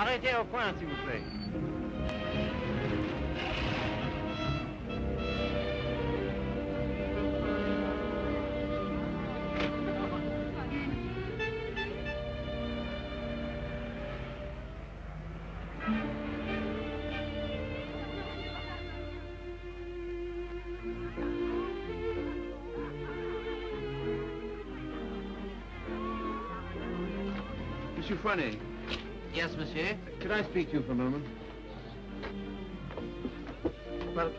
Arrêtez au point, s'il vous plaît. Monsieur Fournet. Yes, monsieur? Could I speak to you for a moment? Well,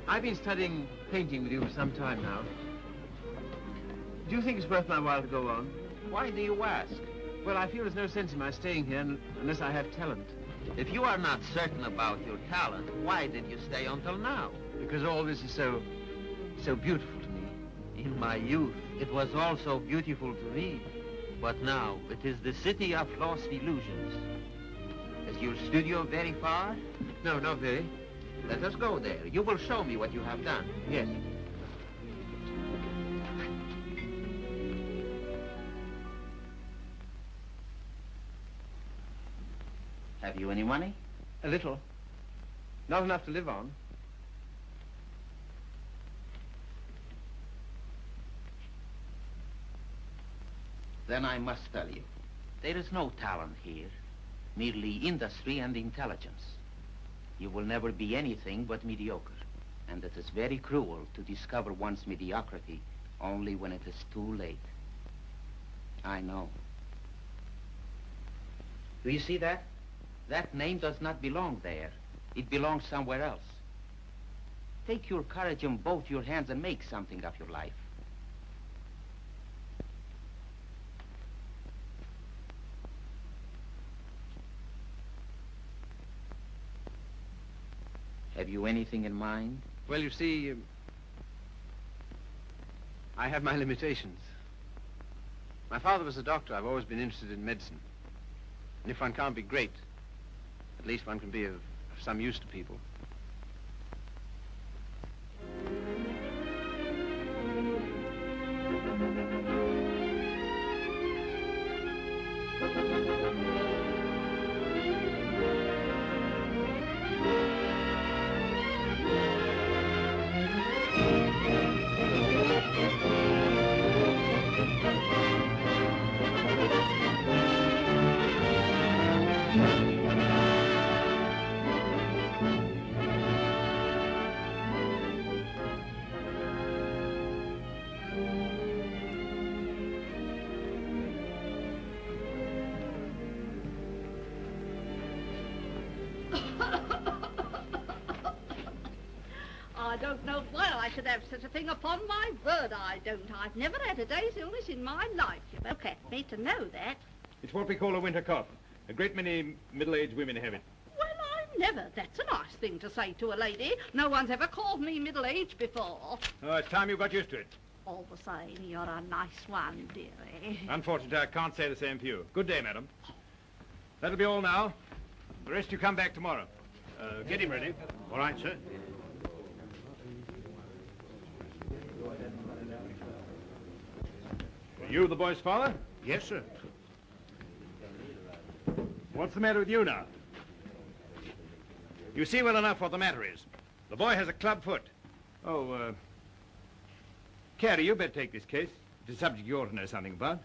I've been studying painting with you for some time now. Do you think it's worth my while to go on? Why do you ask? Well, I feel there's no sense in my staying here unless I have talent. If you are not certain about your talent, why did you stay until now? Because all this is so beautiful to me. In my youth, it was also beautiful to me. But now, it is the city of lost illusions. Is your studio very far? No, not very. Let us go there. You will show me what you have done. Yes. Have you any money? A little. Not enough to live on. Then I must tell you, there is no talent here, merely industry and intelligence. You will never be anything but mediocre, and it is very cruel to discover one's mediocrity only when it is too late. I know. Do you see that? That name does not belong there. It belongs somewhere else. Take your courage in both your hands and make something of your life. Have you anything in mind? Well, you see, I have my limitations. My father was a doctor. I've always been interested in medicine. And if one can't be great, at least one can be of some use to people. I don't know why I should have such a thing. Upon my word, I don't. I've never had a day's illness in my life. You look at me to know that. It's what we call a winter cough. A great many middle-aged women have it. Well, I never. That's a nice thing to say to a lady. No one's ever called me middle-aged before. Oh, it's time you got used to it. All the same, you're a nice one, dearie. Unfortunately, I can't say the same for you. Good day, madam. That'll be all now. The rest you come back tomorrow. Get him ready. All right, sir. You the boy's father? Yes, sir. What's the matter with you now? You see well enough what the matter is. The boy has a club foot. Oh, Carrie, you better take this case. It's a subject you ought to know something about.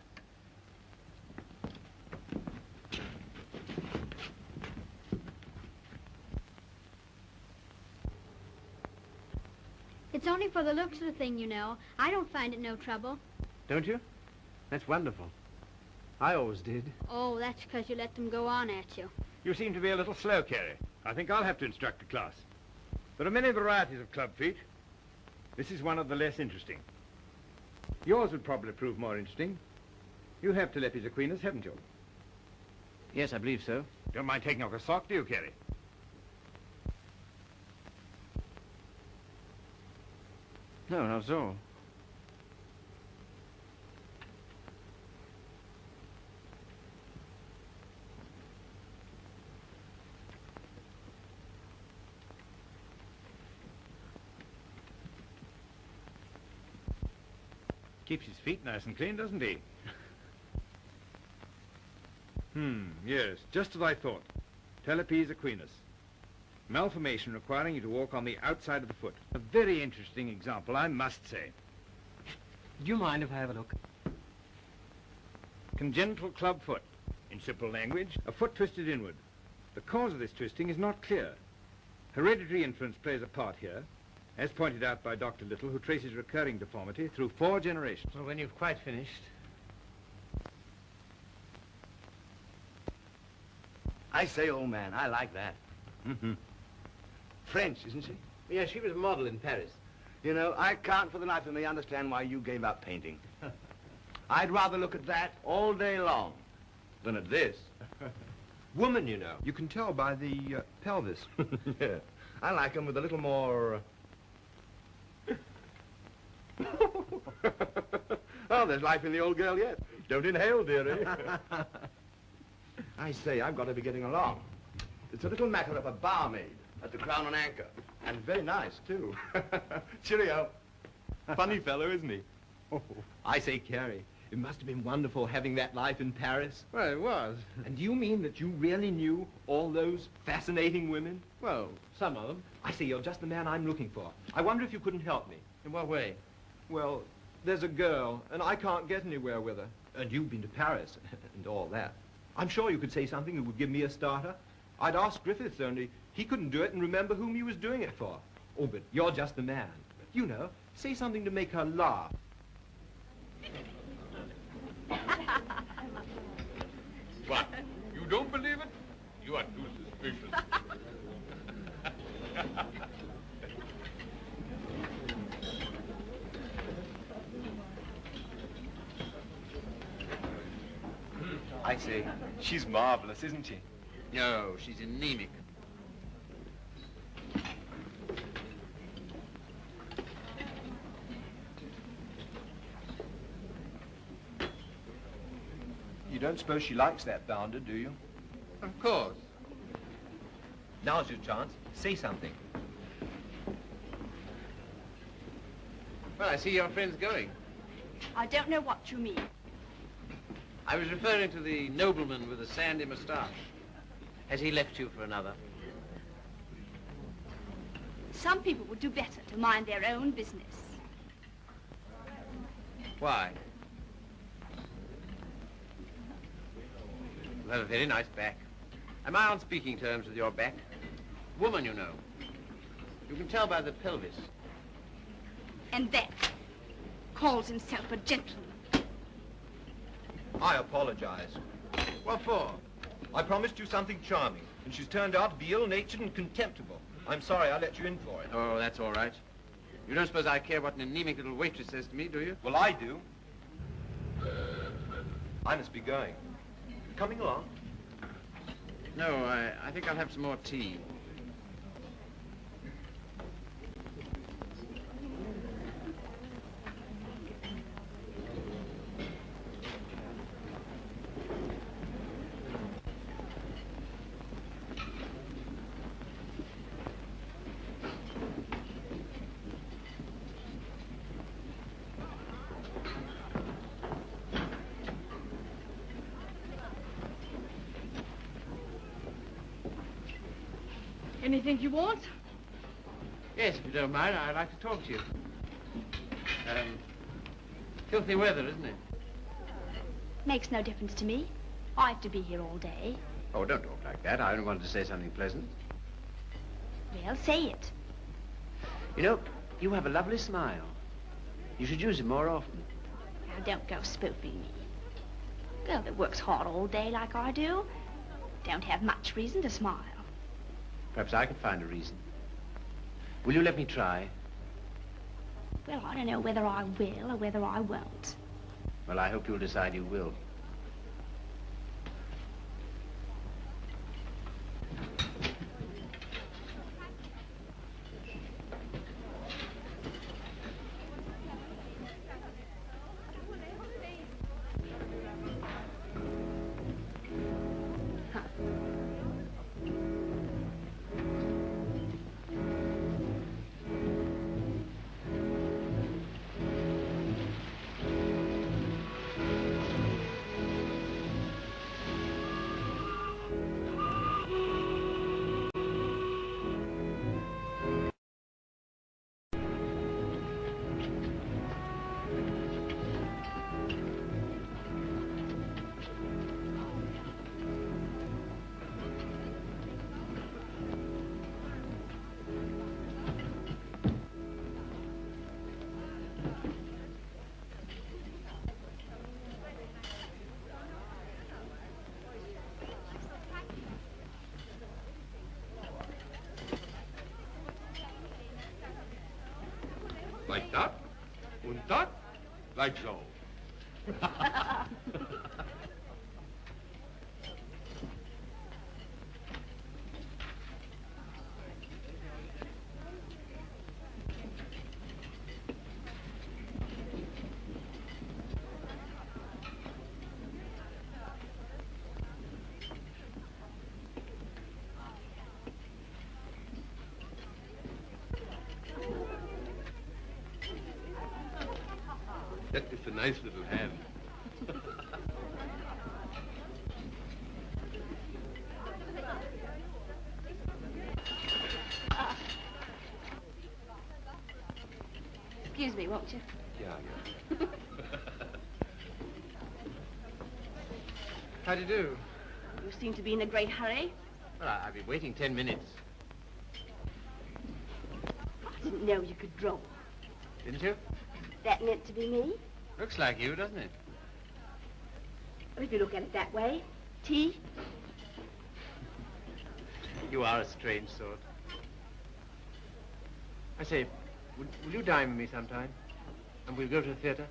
It's only for the looks of the thing, you know. I don't find it no trouble. Don't you? That's wonderful. I always did. Oh, that's because you let them go on at you. You seem to be a little slow, Carrie. I think I'll have to instruct the class. There are many varieties of club feet. This is one of the less interesting. Yours would probably prove more interesting. You have Telepes Aquinas, haven't you? Yes, I believe so. Don't mind taking off a sock, do you, Carrie? No, not at all. Keeps his feet nice and clean, doesn't he? Yes, just as I thought. Talipes equinus. Malformation requiring you to walk on the outside of the foot. A very interesting example, I must say. Do you mind if I have a look? Congenital club foot. In simple language, a foot twisted inward. The cause of this twisting is not clear. Hereditary influence plays a part here, as pointed out by Dr. Little, who traces recurring deformity through 4 generations. Well, when you've quite finished. I say, old man, I like that. French, isn't she? Yeah, she was a model in Paris. You know, I can't for the life of me understand why you gave up painting. I'd rather look at that all day long than at this. Woman, you know. You can tell by the pelvis. Yeah. I like them with a little more... Oh, there's life in the old girl yet. Don't inhale, dearie. I say, I've got to be getting along. It's a little matter of a barmaid at the Crown and Anchor. And very nice, too. Cheerio. Funny fellow, isn't he? Oh. I say, Carrie, it must have been wonderful having that life in Paris. Well, it was. And do you mean that you really knew all those fascinating women? Well, some of them. I say, you're just the man I'm looking for. I wonder if you couldn't help me. In what way? Well, there's a girl, and I can't get anywhere with her. And you've been to Paris, and all that. I'm sure you could say something that would give me a starter. I'd ask Griffiths, only he couldn't do it and remember whom he was doing it for. Oh, but you're just the man. You know, say something to make her laugh. What? You don't believe it? You are too suspicious. I say, she's marvelous, isn't she? No, she's anemic. You don't suppose she likes that bounder, do you? Of course. Now's your chance. Say something. Well, I see your friend's going. I don't know what you mean. I was referring to the nobleman with the sandy moustache. Has he left you for another? Some people would do better to mind their own business. Why? You have a very nice back. Am I on speaking terms with your back? Woman, you know. You can tell by the pelvis. And that calls himself a gentleman. I apologize. What for? I promised you something charming, and she's turned out to be ill-natured and contemptible. I'm sorry I let you in for it. Oh, that's all right. You don't suppose I care what an anemic little waitress says to me, do you? Well, I do. I must be going. Coming along? No, I think I'll have some more tea. Anything you want? Yes, if you don't mind, I'd like to talk to you. Filthy weather, isn't it? Makes no difference to me. I have to be here all day. Oh, don't talk like that. I only wanted to say something pleasant. Well, say it. You know, you have a lovely smile. You should use it more often. Now, don't go spoofing me. Girl that works hard all day like I do don't have much reason to smile. Perhaps I could find a reason. Will you let me try? Well, I don't know whether I will or whether I won't. Well, I hope you'll decide you will. like that, and that, like so. That is a nice little hand. Excuse me, won't you? Yeah. How do you do? You seem to be in a great hurry. Well, I've been waiting 10 minutes. I didn't know you could draw. Didn't you? That meant to be me? Looks like you, doesn't it? Well, if you look at it that way. Tea? You are a strange sort. I say, will you dine with me sometime? And we'll go to the theatre?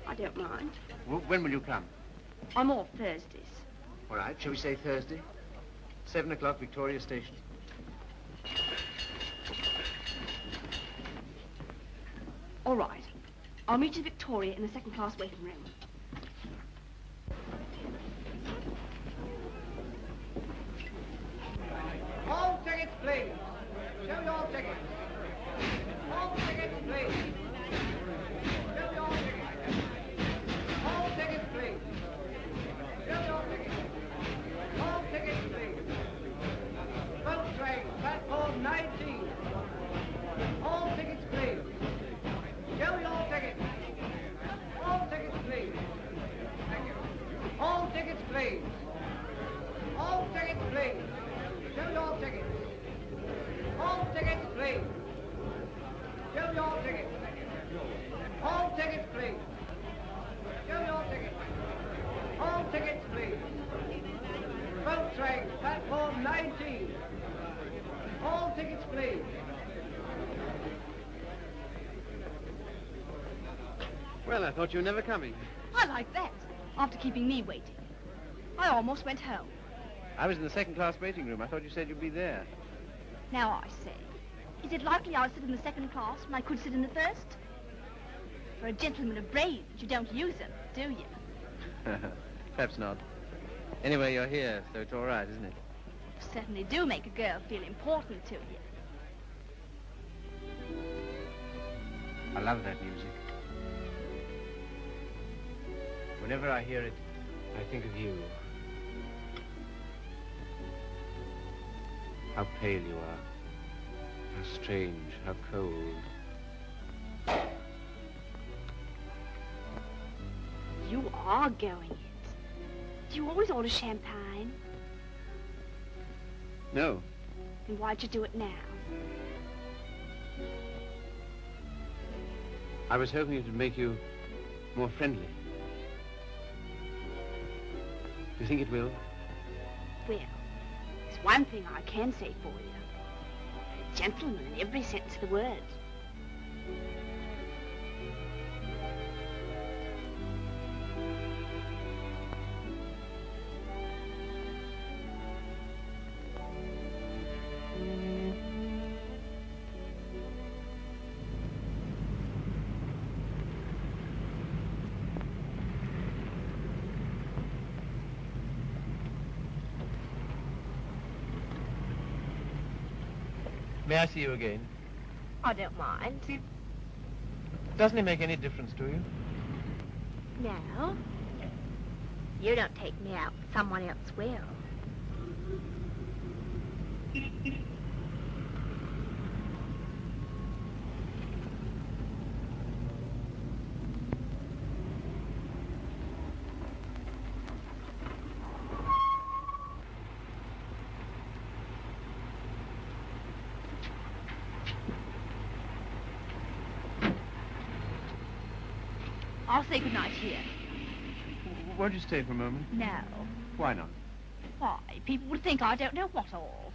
I don't mind. When will you come? I'm off Thursdays. All right, shall we say Thursday? 7 o'clock, Victoria Station. All right. I'll meet you at Victoria in the second-class waiting room. All tickets, please. Show your tickets. All tickets, please. Show your tickets. All tickets, please. Show your tickets. All tickets, please. Boat train, platform 19. All tickets, please. Show your tickets. All tickets, please. Thank you. All tickets, please. All tickets, please. Show your tickets. All tickets, please. Show your tickets. All tickets, please. Show your tickets. All tickets, please. Boat train, platform 19. All tickets, please. Well, I thought you were never coming. I like that, after keeping me waiting. I almost went home. I was in the second-class waiting room. I thought you said you'd be there. Now I say, is it likely I'll sit in the second class when I could sit in the first? For a gentleman of brains, you don't use them, do you? Perhaps not. Anyway, you're here, so it's all right, isn't it? You certainly do make a girl feel important to you. I love that music. Whenever I hear it, I think of you. How pale you are. How strange, how cold. You are going it. Do you always order champagne? No. Then why'd you do it now? I was hoping it would make you more friendly. Do you think it will? Well, there's one thing I can say for you. A gentleman in every sense of the word. May I see you again? I don't mind. Doesn't it make any difference to you? No. You don't take me out, someone else will. I'll say goodnight here. Won't you stay for a moment? No. Why not? Why? People would think I don't know what all.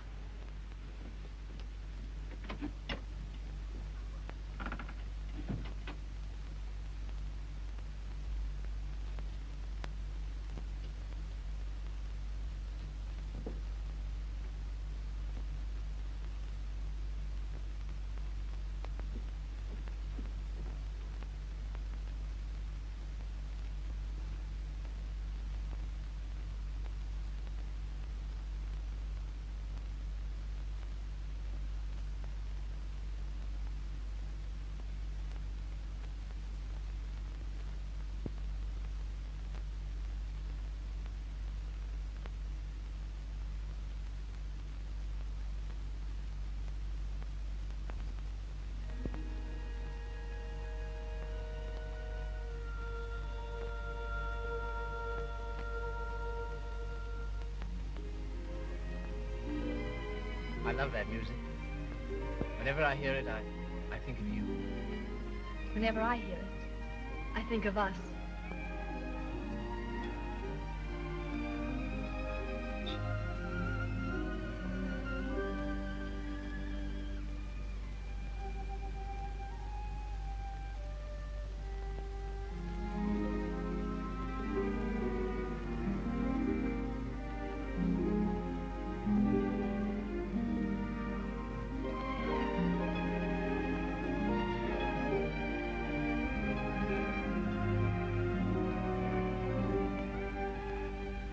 love that music. Whenever I hear it, I think of you. Whenever I hear it, I think of us.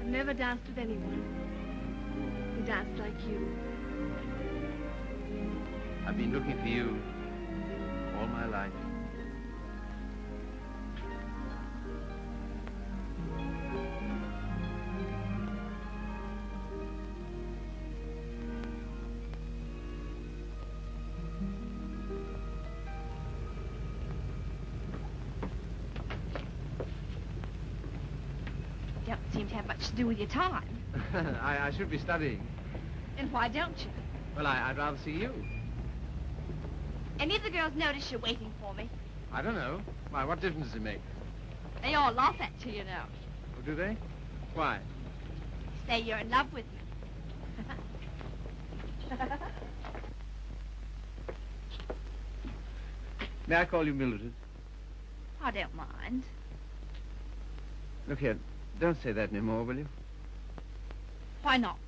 Never danced with anyone who danced like you. I've been looking for you all my life. Don't seem to have much to do with your time. I should be studying. And why don't you? Well, I'd rather see you. Any of the girls notice you're waiting for me? I don't know. Why, what difference does it make? They all laugh at you, you know. Oh, do they? Why? Say you're in love with me. May I call you Mildred? I don't mind. Look here, don't say that anymore, will you? Why not?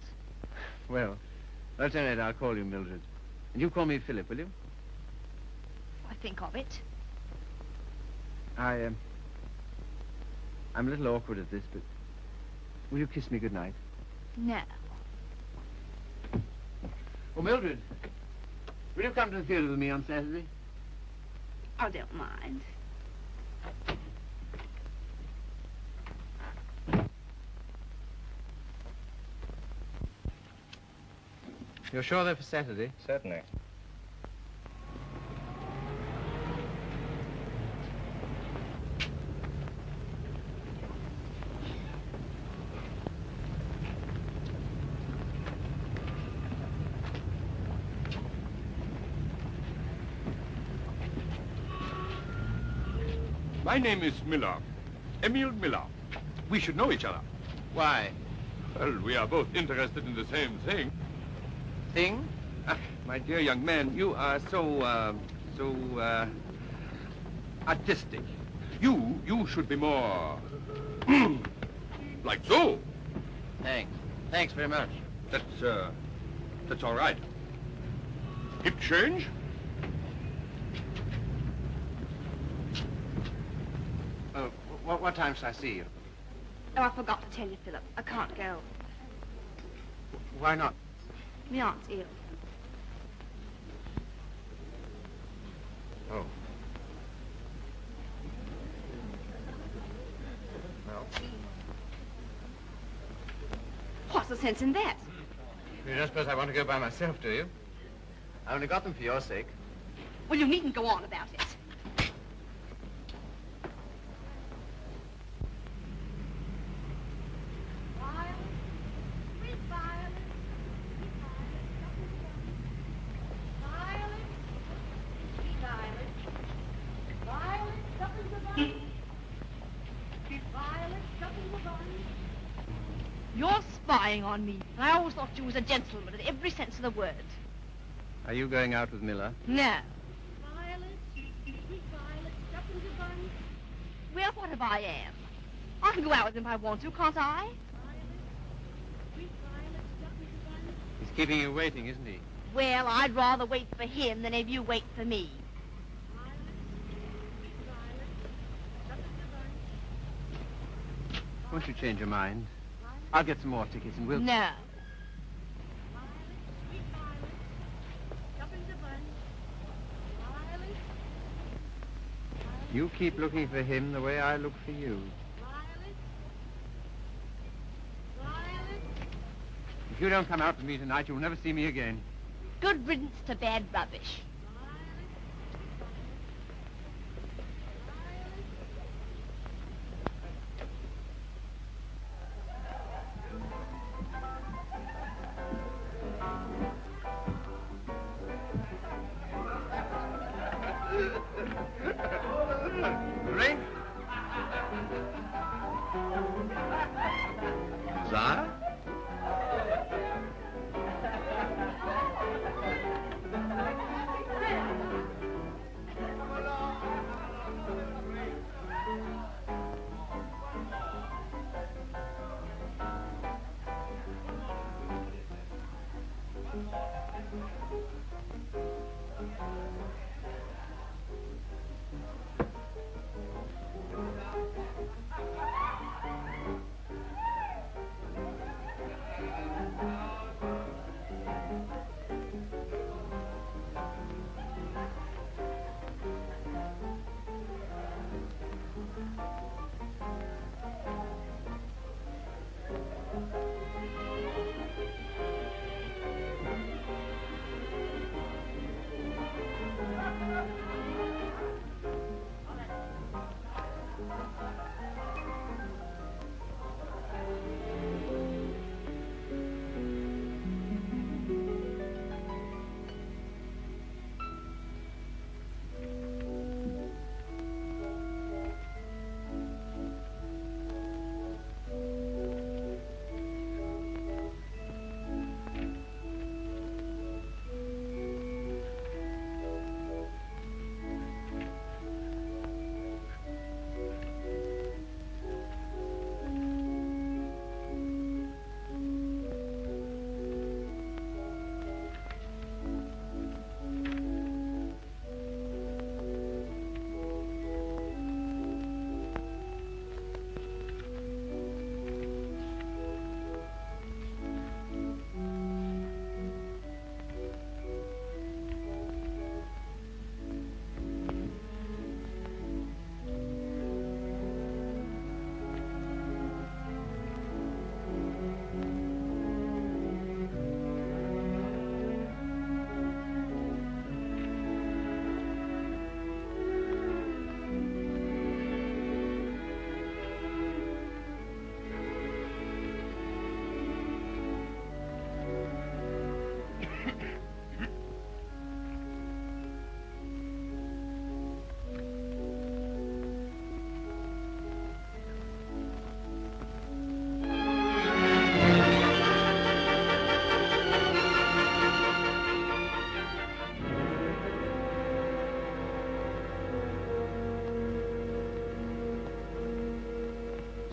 Well, at any rate, I'll call you Mildred. And you call me Philip, will you? I think of it. I'm a little awkward at this, but will you kiss me goodnight? No. Oh, Mildred, will you come to the theatre with me on Saturday? I don't mind. You're sure they're for Saturday? Certainly. My name is Miller. Emil Miller. We should know each other. Why? Well, we are both interested in the same thing. Thing? My dear young man, you are so artistic. You should be more like so. Thanks. Thanks very much. That's all right. Hip change? What time shall I see you? Oh, I forgot to tell you, Philip. I can't go. Why not? My aunt's ill. Oh. Well, What's the sense in that? You don't suppose I want to go by myself, do you? I only got them for your sake. Well, you needn't go on about it. You're spying on me. I always thought you was a gentleman in every sense of the word. Are you going out with Miller? No. Well, what if I am? I can go out with him if I want to, can't I? He's keeping you waiting, isn't he? Well, I'd rather wait for him than if you wait for me. Won't you change your mind? I'll get some more tickets and we'll... No. You keep looking for him the way I look for you. If you don't come out with me tonight, you'll never see me again. Good riddance to bad rubbish.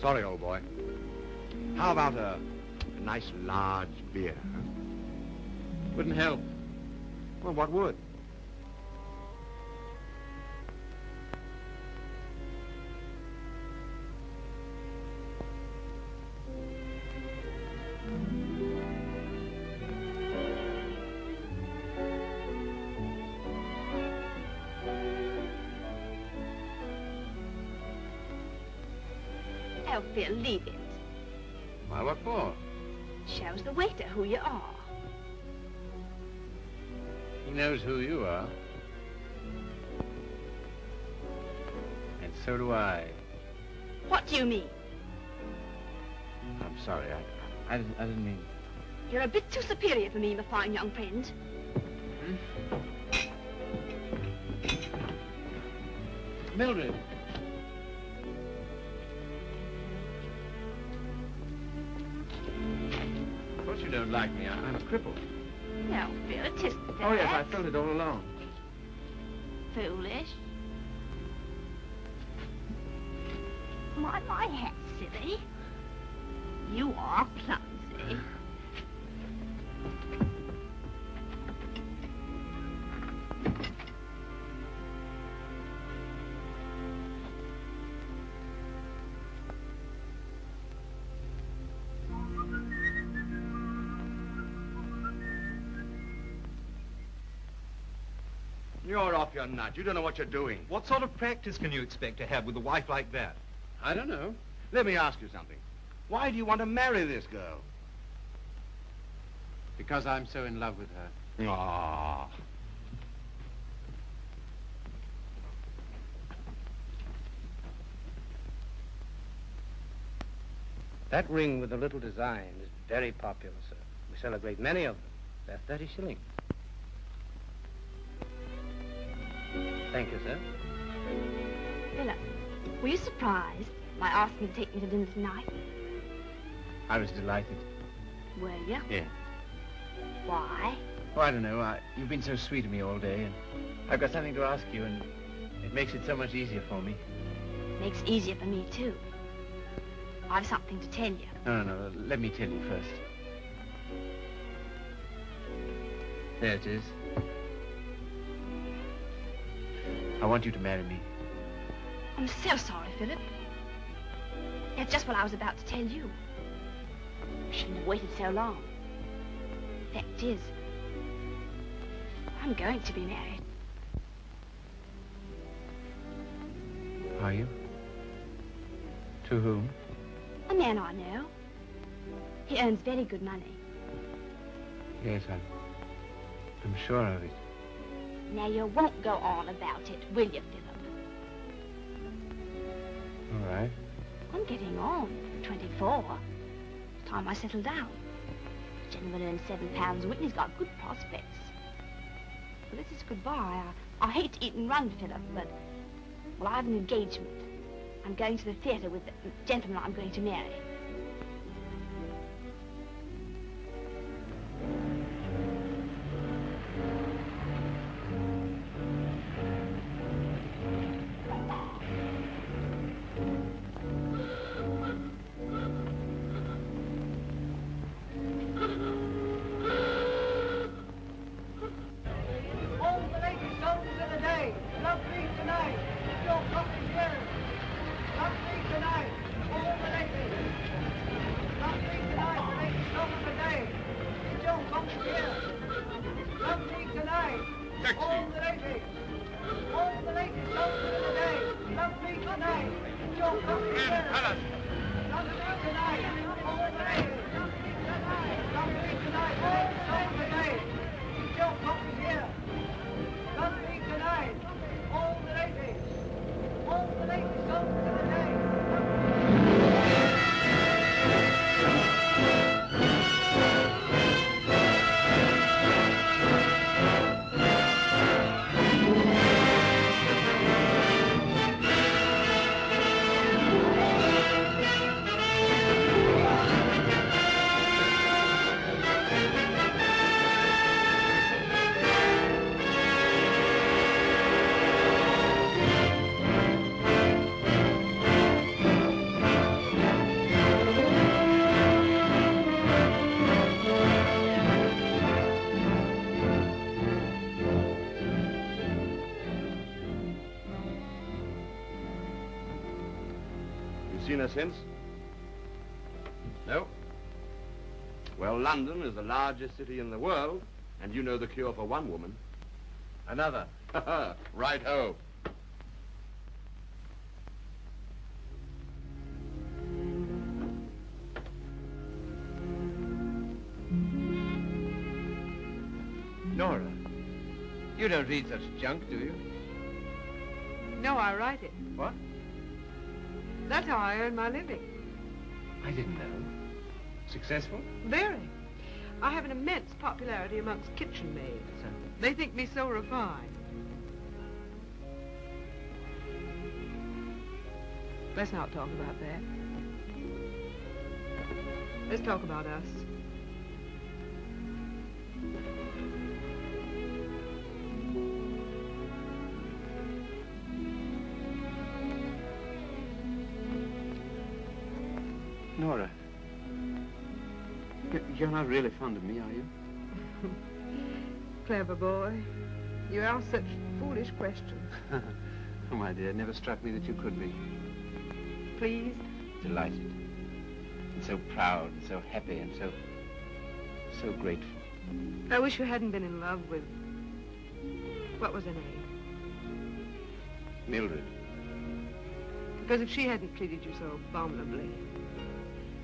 Sorry, old boy. How about a nice large beer, huh? Wouldn't help. Well, what would? Oh, Phil, leave it. Why, what for? Shows the waiter who you are. He knows who you are. And so do I. What do you mean? I'm sorry, I didn't mean... You're a bit too superior for me, my fine young friend. Mildred. Of course you don't like me. I'm a cripple. No, Phil, it isn't that. Oh, yes, I felt it all along. Foolish. My hat, silly. You are clumsy. You're off your nut. You don't know what you're doing. What sort of practice can you expect to have with a wife like that? I don't know. Let me ask you something. Why do you want to marry this girl? Because I'm so in love with her. Ah. That ring with the little design is very popular, sir. We sell a great many of them. They're 30 shillings. Thank you, sir. Philip, were you surprised by asking me to take me to dinner tonight? I was delighted. Were you? Yeah. Why? Oh, I don't know. You've been so sweet to me all day, and I've got something to ask you, and it makes it so much easier for me. Makes it easier for me, too. I've something to tell you. No. Let me tell you first. There it is. I want you to marry me. I'm so sorry, Philip. That's just what I was about to tell you. I shouldn't have waited so long. Fact is, I'm going to be married. Are you? To whom? A man I know. He earns very good money. Yes, I'm sure of it. Now, you won't go on about it, will you, Philip? All right. I'm getting on. 24. It's time I settle down. The gentleman earns £7 a week and he's got good prospects. Well, this is goodbye. I hate to eat and run, Philip, but... Well, I have an engagement. I'm going to the theatre with the gentleman I'm going to marry. seen her since? No? Well, London is the largest city in the world, and you know the cure for one woman. Another. Right-ho. Nora, you don't read such junk, do you? No, I write it. What? That's how I earn my living. I didn't know. Successful? Very. I have an immense popularity amongst kitchen maids. They think me so refined. Let's not talk about that. Let's talk about us. Nora, you're not really fond of me, are you? Clever boy. You ask such foolish questions. Oh, my dear, it never struck me that you could be. Pleased? Delighted. And so proud, and so happy, and so grateful. I wish you hadn't been in love with... What was her name? Mildred. Because if she hadn't treated you so abominably,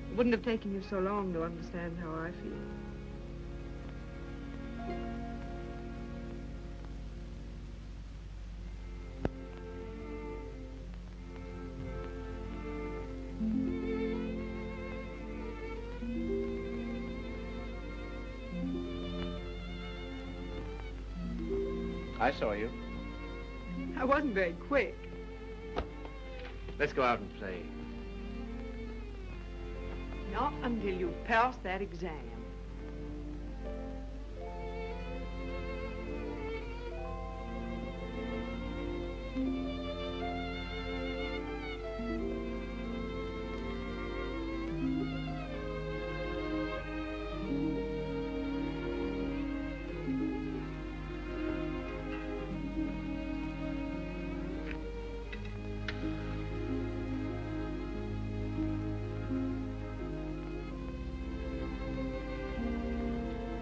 it wouldn't have taken you so long to understand how I feel. I saw you. I wasn't very quick. Let's go out and play. Not until you've passed that exam.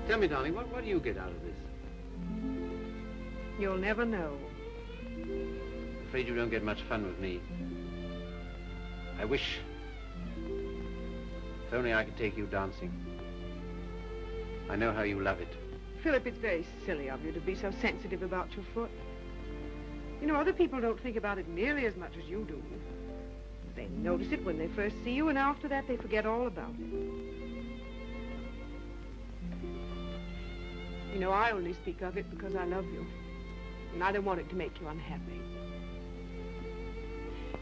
Tell me, darling, what do you get out of this? You'll never know. Afraid you don't get much fun with me. I wish... If only I could take you dancing. I know how you love it. Philip, it's very silly of you to be so sensitive about your foot. You know, other people don't think about it nearly as much as you do. They notice it when they first see you, and after that they forget all about it. You know, I only speak of it because I love you. And I don't want it to make you unhappy.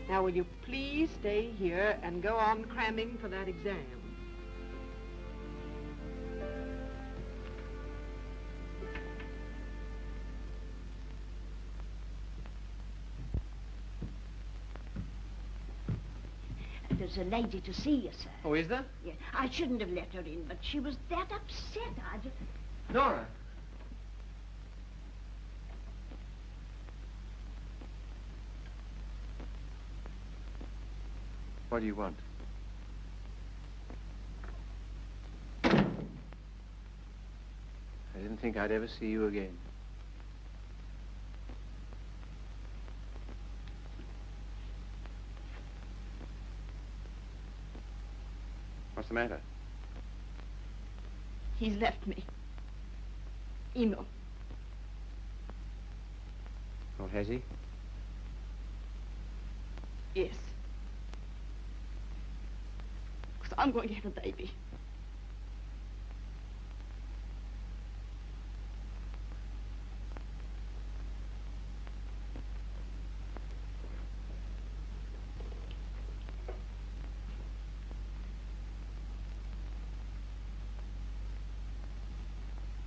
Now, will you please stay here and go on cramming for that exam? There's a lady to see you, sir. Oh, is there? Yeah, I shouldn't have let her in, but she was that upset. I just... Nora. What do you want? I didn't think I'd ever see you again. What's the matter? He's left me. Eno. Oh, has he? Yes. Because I'm going to have a baby.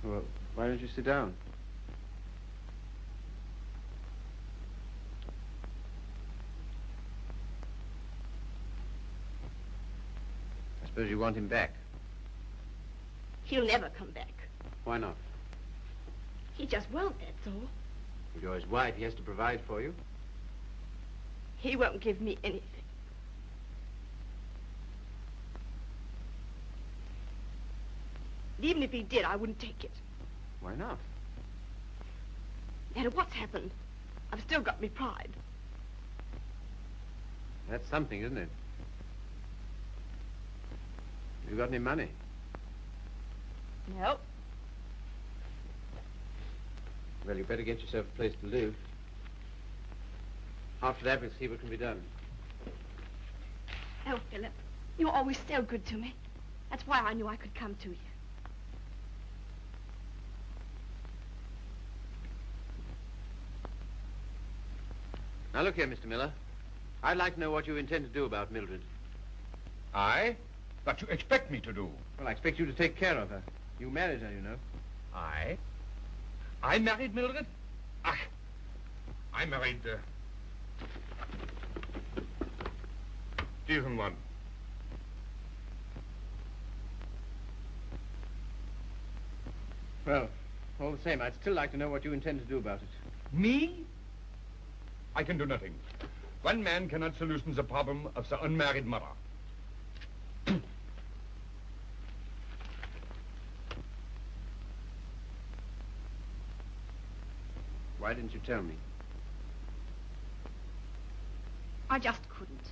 Well, why don't you sit down? I suppose you want him back. He'll never come back. Why not? He just won't, that's all. If you're his wife, he has to provide for you. He won't give me anything. And even if he did, I wouldn't take it. Why not? No matter what's happened, I've still got me pride. That's something, isn't it? You got any money? No. Well, you better get yourself a place to live. After that, we'll see what can be done. Oh, Philip, you're always so good to me. That's why I knew I could come to you. Now, look here, Mr. Miller. I'd like to know what you intend to do about Mildred. I? What you expect me to do? Well, I expect you to take care of her. You married her, you know. I? I married Mildred? Ach, I married, diesen one. Well, all the same, I'd still like to know what you intend to do about it. Me? I can do nothing. One man cannot solution the problem of the unmarried mother. Why didn't you tell me? I just couldn't.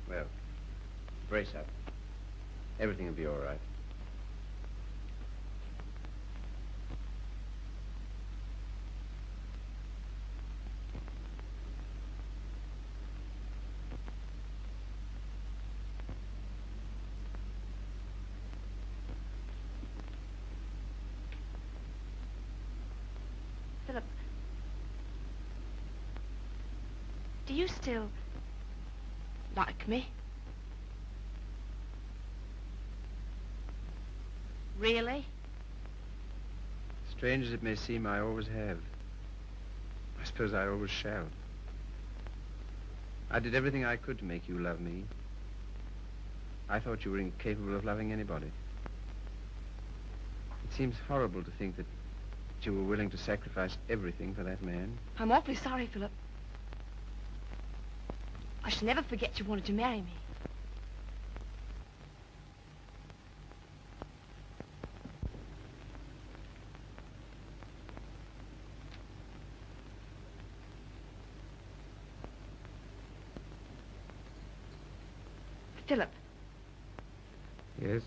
Well, brace up. Everything will be all right. Philip, do you still like me? Really? Strange as it may seem, I always have. I suppose I always shall. I did everything I could to make you love me. I thought you were incapable of loving anybody. It seems horrible to think that you were willing to sacrifice everything for that man. I'm awfully sorry, Philip. I shall never forget you wanted to marry me. Philip. Yes?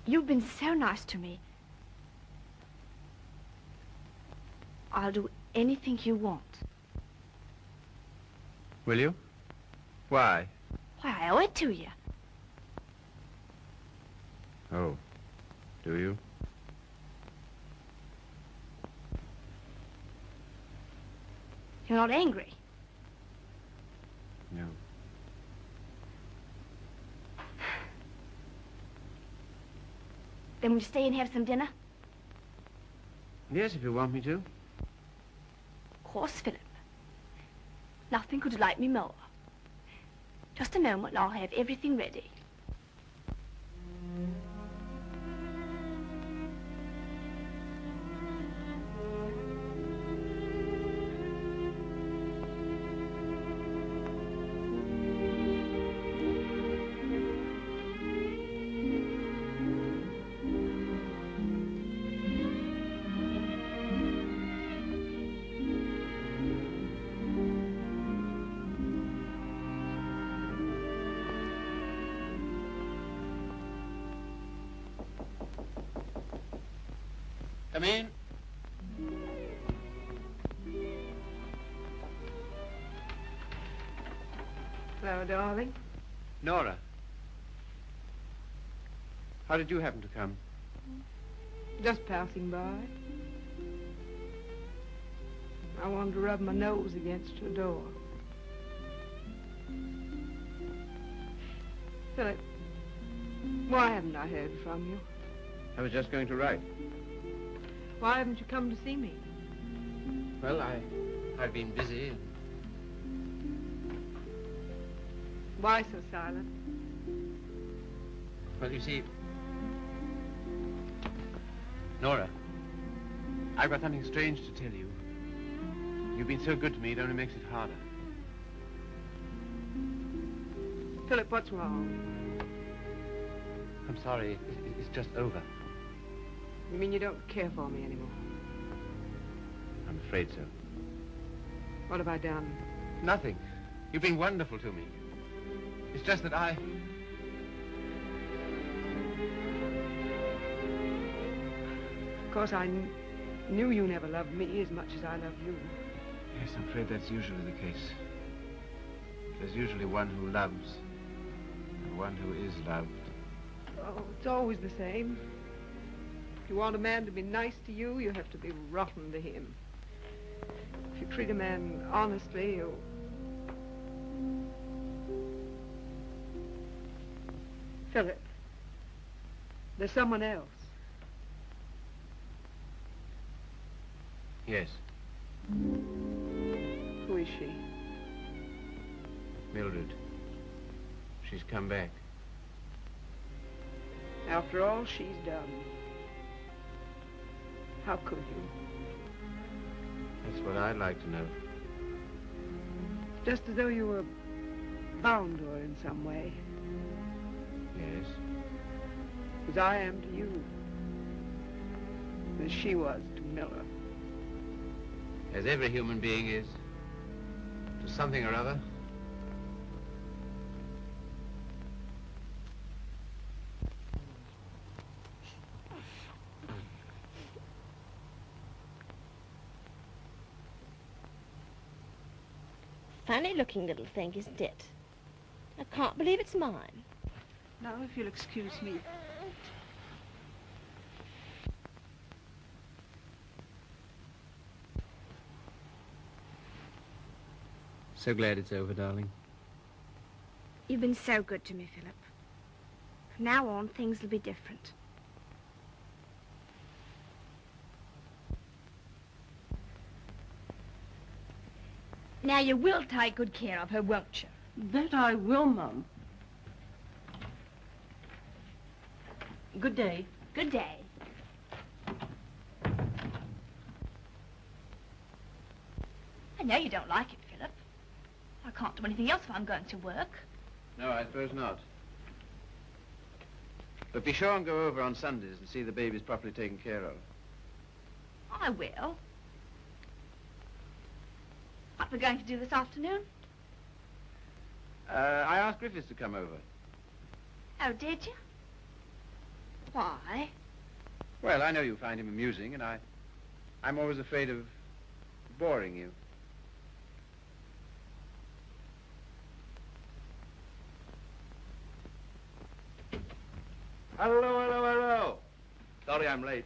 You've been so nice to me. I'll do anything you want. Will you? Why? Why, I owe it to you. Oh, do you? You're not angry. No. Then will you stay and have some dinner? Yes, if you want me to. Of course, Philip. Nothing could delight me more. Just a moment and I'll have everything ready. Come in. Hello, darling. Nora. How did you happen to come? Just passing by. I wanted to rub my nose against your door. Philip, why haven't I heard from you? I was just going to write. Why haven't you come to see me? Well, I've been busy. Why so silent? Well, you see, Nora, I've got something strange to tell you. You've been so good to me, it only makes it harder. Philip, what's wrong? I'm sorry. It's just over. You mean you don't care for me anymore? I'm afraid so. What have I done? Nothing. You've been wonderful to me. It's just that I... Of course, I knew you never loved me as much as I love you. Yes, I'm afraid that's usually the case. There's usually one who loves and one who is loved. Oh, it's always the same. If you want a man to be nice to you, you have to be rotten to him. If you treat a man honestly, you... Philip, there's someone else. Yes. Who is she? Mildred. She's come back. After all she's done. How could you? That's what I'd like to know. Just as though you were bound to her in some way. Yes. As I am to you. As she was to Miller. As every human being is. To something or other. Funny-looking little thing, isn't it? I can't believe it's mine. Now, if you'll excuse me. So glad it's over, darling. You've been so good to me, Philip. From now on, things will be different. Now, you will take good care of her, won't you? That I will, Mum. Good day. Good day. I know you don't like it, Philip. I can't do anything else if I'm going to work. No, I suppose not. But be sure and go over on Sundays and see the babies properly taken care of. I will. What we're going to do this afternoon? I asked Griffiths to come over. Oh, did you? Why? Well, I know you find him amusing, and I'm always afraid of boring you. Hello, hello, hello. Sorry I'm late.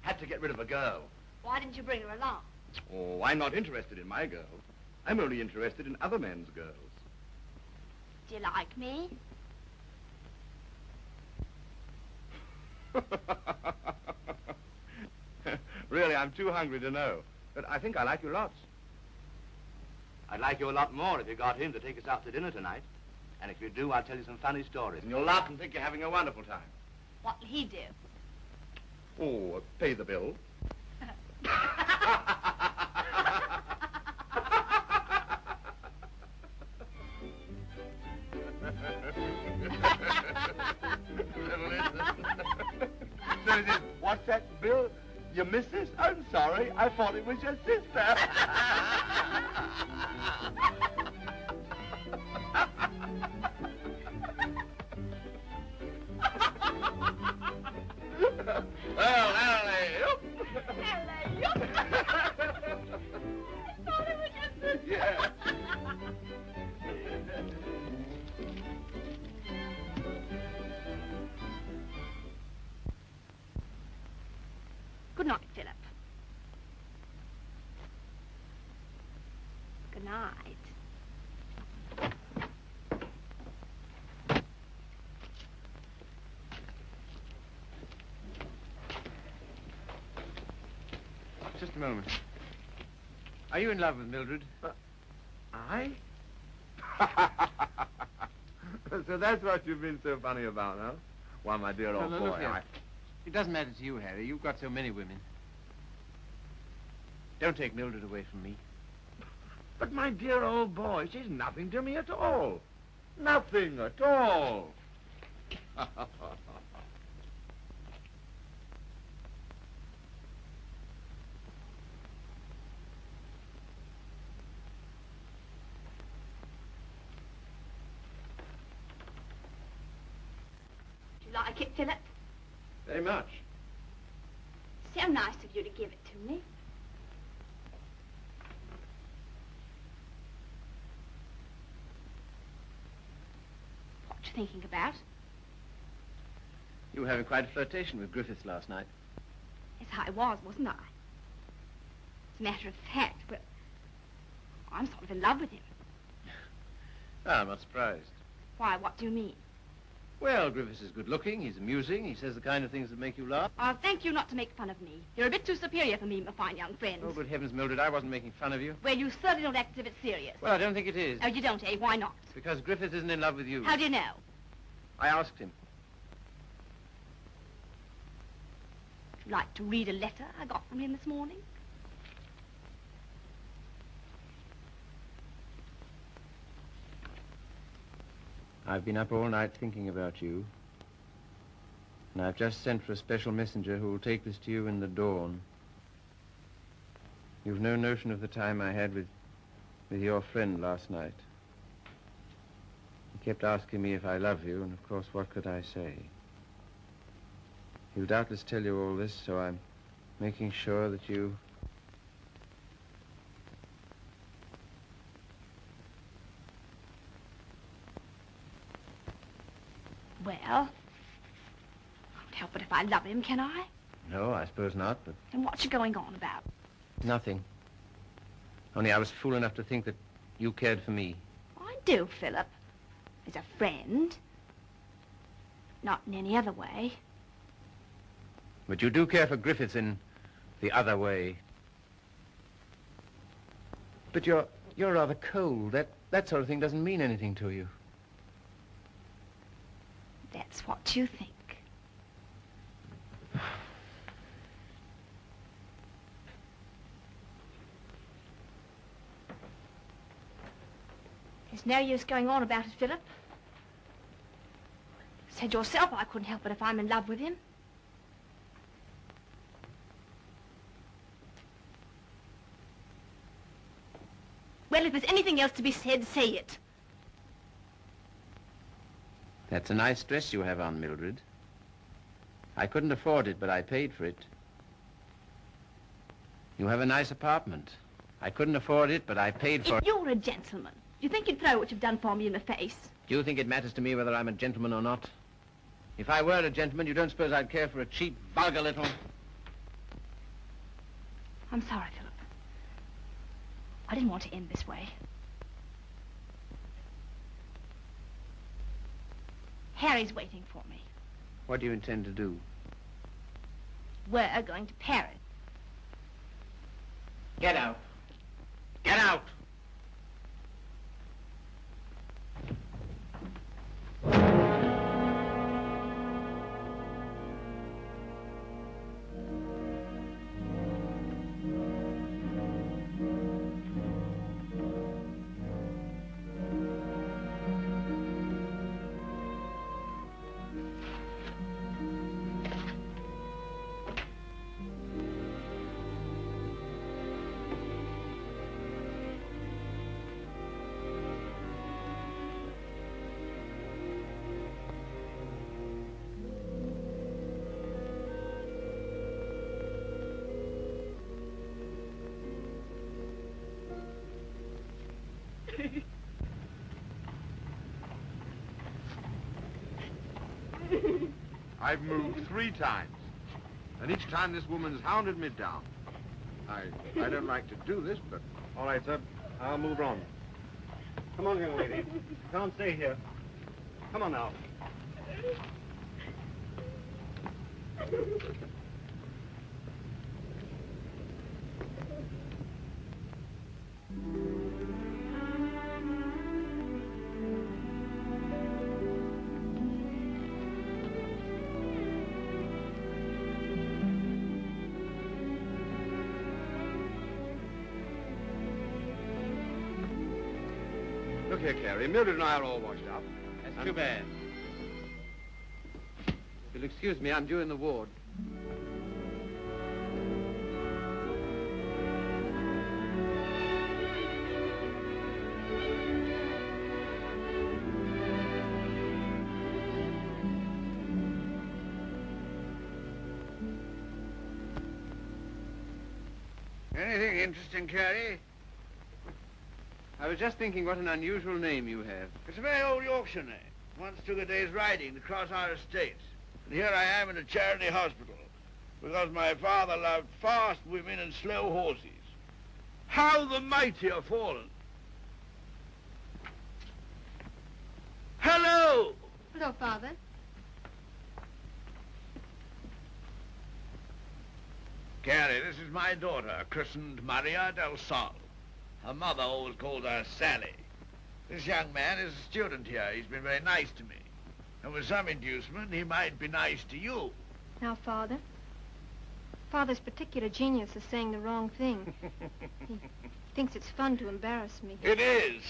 Had to get rid of a girl. Why didn't you bring her along? Oh, I'm not interested in my girl. I'm only interested in other men's girls. Do you like me? Really, I'm too hungry to know. But I think I like you lots. I'd like you a lot more if you got him to take us out to dinner tonight. And if you do, I'll tell you some funny stories. And you'll laugh and think you're having a wonderful time. What'll he do? Oh, pay the bill. What's that, Bill? Your missus? I'm sorry. I thought it was your sister. Well, alley-oop. Alley-oop. I thought it was your sister. Yeah. Good night, Philip. Good night. Just a moment. Are you in love with Mildred? I? So that's what you've been so funny about, huh? Why, my dear old No, boy, look here. It doesn't matter to you, Harry. You've got so many women. Don't take Mildred away from me. But my dear old boy, she's nothing to me at all. Nothing at all. Do you like it, Philip? Very much. So nice of you to give it to me. What you thinking about? You were having quite a flirtation with Griffiths last night. Yes, I was, wasn't I? As a matter of fact, well, I'm sort of in love with him. Ah, I'm not surprised. Why, what do you mean? Well, Griffiths is good-looking, he's amusing, he says the kind of things that make you laugh. I'll thank you not to make fun of me. You're a bit too superior for me, my fine young friend. Oh, good heavens, Mildred, I wasn't making fun of you. Well, you certainly don't act as if it's serious. Well, I don't think it is. Oh, you don't, eh? Why not? Because Griffiths isn't in love with you. How do you know? I asked him. Would you like to read a letter I got from him this morning? I've been up all night thinking about you. And I've just sent for a special messenger who will take this to you in the dawn. You've no notion of the time I had with your friend last night. He kept asking me if I love you, and of course, what could I say? He'll doubtless tell you all this, so I'm making sure that you... Well, I can't help it if I love him, can I? No, I suppose not, but... Then what's you going on about? Nothing. Only I was fool enough to think that you cared for me. I do, Philip. As a friend. Not in any other way. But you do care for Griffiths in the other way. But you're rather cold. That sort of thing doesn't mean anything to you. That's what you think. There's no use going on about it, Philip. Said yourself I couldn't help it if I'm in love with him. Well, if there's anything else to be said, say it. That's a nice dress you have on, Mildred. I couldn't afford it, but I paid for it. You have a nice apartment. I couldn't afford it, but I paid for it. If you're a gentleman, you think you'd throw what you've done for me in the face? Do you think it matters to me whether I'm a gentleman or not? If I were a gentleman, you don't suppose I'd care for a cheap, vulgar little... I'm sorry, Philip. I didn't want to end this way. Harry's waiting for me. What do you intend to do? We're going to Paris. Get out. Get out! I've moved 3 times, and each time this woman's hounded me down. I don't like to do this, but... All right, sir. I'll move on. Come on, young lady. You can't stay here. Come on now. Look here, Carrie. Mildred and I are all washed up. That's too bad. You'll excuse me, I'm due in the ward. Anything interesting, Carrie? I was just thinking what an unusual name you have. It's a very old Yorkshire name. Once took a day's riding to cross our estates. And here I am in a charity hospital because my father loved fast women and slow horses. How the mighty are fallen. Hello! Hello, Father. Carrie, this is my daughter, christened Maria del Sol. Her mother always called her Sally. This young man is a student here. He's been very nice to me. And with some inducement, he might be nice to you. Now, Father, Father's particular genius is saying the wrong thing. He thinks it's fun to embarrass me. It is.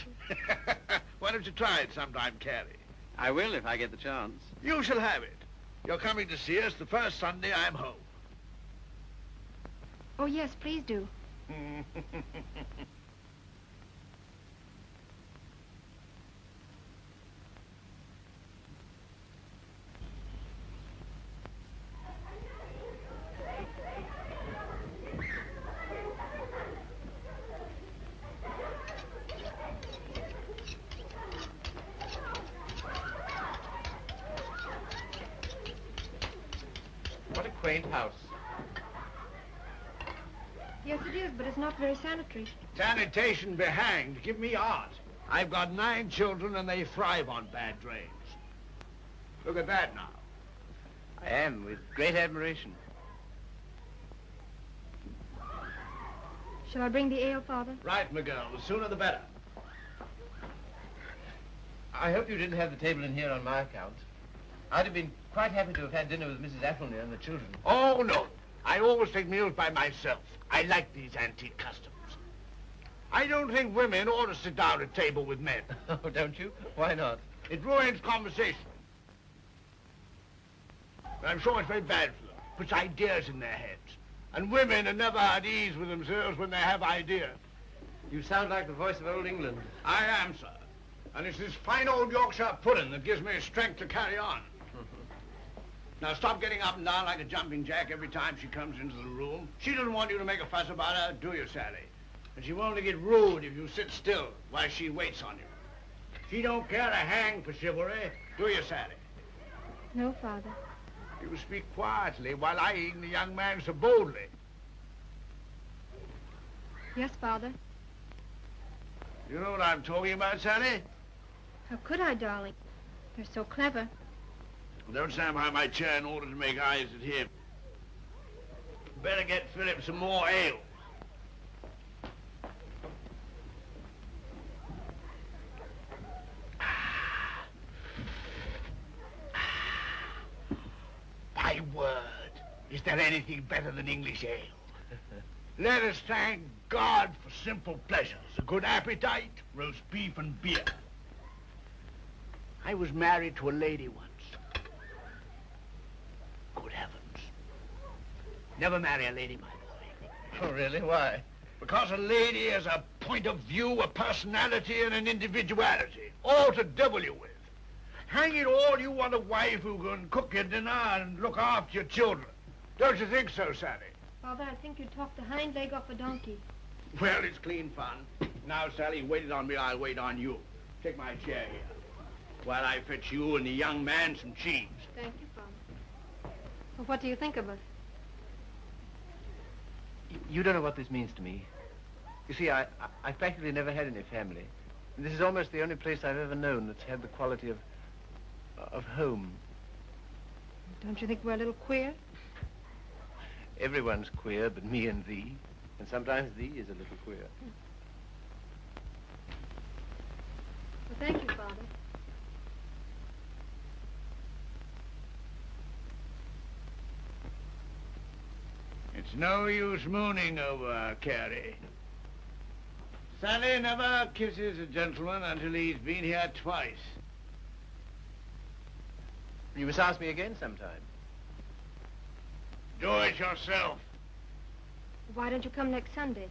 Why don't you try it sometime, Carrie? I will if I get the chance. You shall have it. You're coming to see us the first Sunday I'm home. Oh, yes, please do. What a quaint house. Yes, it is, but it's not very sanitary. Sanitation be hanged. Give me art. I've got 9 children and they thrive on bad drains. Look at that now. I am, with great admiration. Shall I bring the ale, Father? Right, my girl. The sooner the better. I hope you didn't have the table in here on my account. I'd have been quite happy to have had dinner with Mrs. Athelney and the children. Oh, no. I always take meals by myself. I like these antique customs. I don't think women ought to sit down at table with men. Oh, don't you? Why not? It ruins conversation. But I'm sure it's very bad for them. Puts ideas in their heads. And women are never at ease with themselves when they have ideas. You sound like the voice of old England. I am, sir. And it's this fine old Yorkshire pudding that gives me strength to carry on. Now, stop getting up and down like a jumping jack every time she comes into the room. She doesn't want you to make a fuss about her, do you, Sally? And she won't get rude if you sit still while she waits on you. She don't care a hang for chivalry, do you, Sally? No, Father. You speak quietly while eyeing the young man so boldly. Yes, Father. You know what I'm talking about, Sally? How could I, darling? You're so clever. Don't stand behind my chair in order to make eyes at him. Better get Philip some more ale. My word, is there anything better than English ale? Let us thank God for simple pleasures, a good appetite, roast beef and beer. I was married to a lady once. Good heavens. Never marry a lady, my boy. Oh, really? Why? Because a lady has a point of view, a personality, and an individuality, all to devil you with. Hang it all, you want a wife who can cook your dinner and look after your children. Don't you think so, Sally? Father, I think you talked the hind leg off a donkey. Well, it's clean fun. Now, Sally, you waited on me, I'll wait on you. Take my chair here, while I fetch you and the young man some cheese. Thank you, Father. Well, what do you think of us? You don't know what this means to me. You see, I practically never had any family. And this is almost the only place I've ever known that's had the quality of home. Don't you think we're a little queer? Everyone's queer but me and thee. And sometimes thee is a little queer. Well, thank you, Father. It's no use mooning over Carrie. Sally never kisses a gentleman until he's been here twice. You must ask me again sometime. Do it yourself. Why don't you come next Sunday?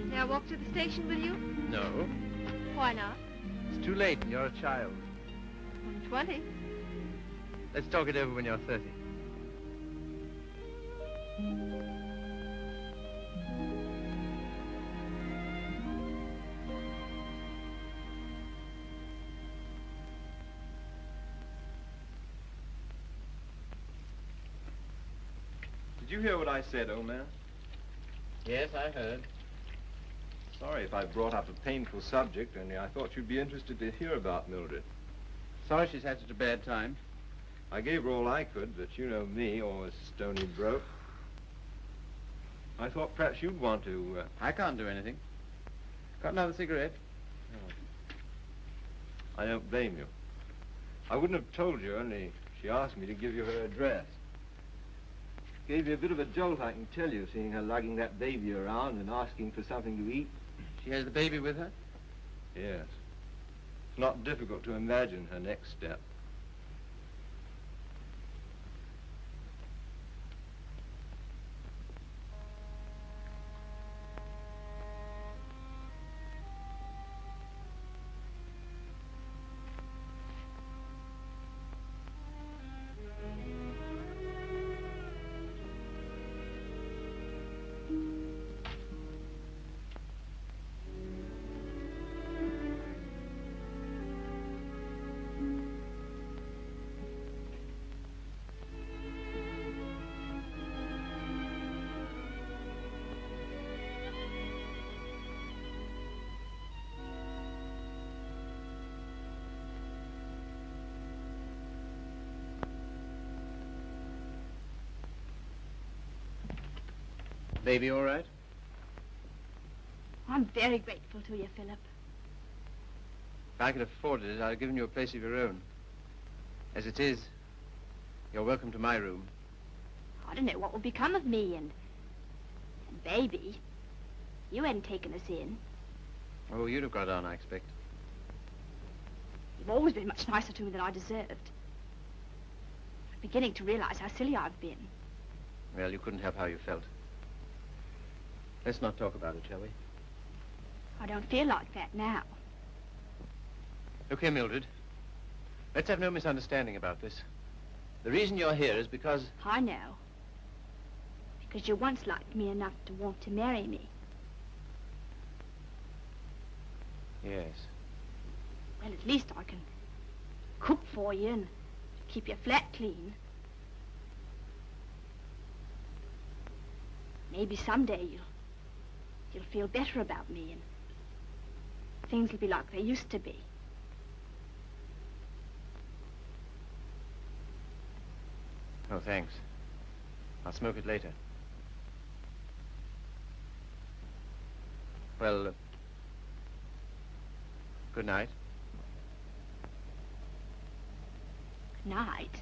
May I walk to the station with you? No. Why not? It's too late and you're a child. I'm 20. Let's talk it over when you're 30. Did you hear what I said, old man? Yes, I heard. Sorry if I brought up a painful subject, only I thought you'd be interested to hear about Mildred. Sorry she's had such a bad time. I gave her all I could, but you know me, always stony broke. I thought perhaps you'd want to... I can't do anything. Got another cigarette? I don't blame you. I wouldn't have told you, only she asked me to give you her address. Gave you a bit of a jolt, I can tell you, seeing her lugging that baby around and asking for something to eat. She has the baby with her? Yes. It's not difficult to imagine her next step. Baby all right? I'm very grateful to you, Philip. If I could afford it, I'd have given you a place of your own. As it is, you're welcome to my room. I don't know what will become of me and baby. You hadn't taken us in. Oh, you'd have got on, I expect. You've always been much nicer to me than I deserved. I'm beginning to realize how silly I've been. Well, you couldn't help how you felt. Let's not talk about it, shall we? I don't feel like that now. Look here, Mildred. Let's have no misunderstanding about this. The reason you're here is because... I know. Because you once liked me enough to want to marry me. Yes. Well, at least I can cook for you and keep your flat clean. Maybe someday you'll feel better about me and things will be like they used to be. Oh, thanks. I'll smoke it later. Well, good night. Good night.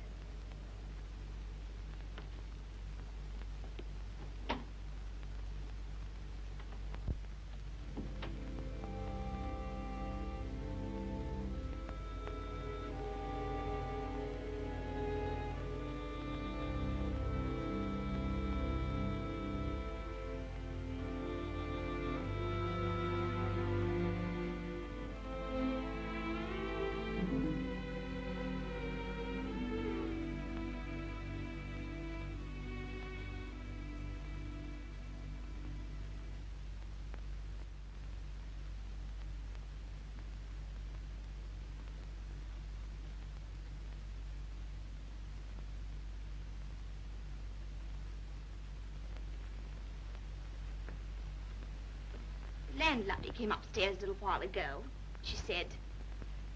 landlady came upstairs a little while ago. She said,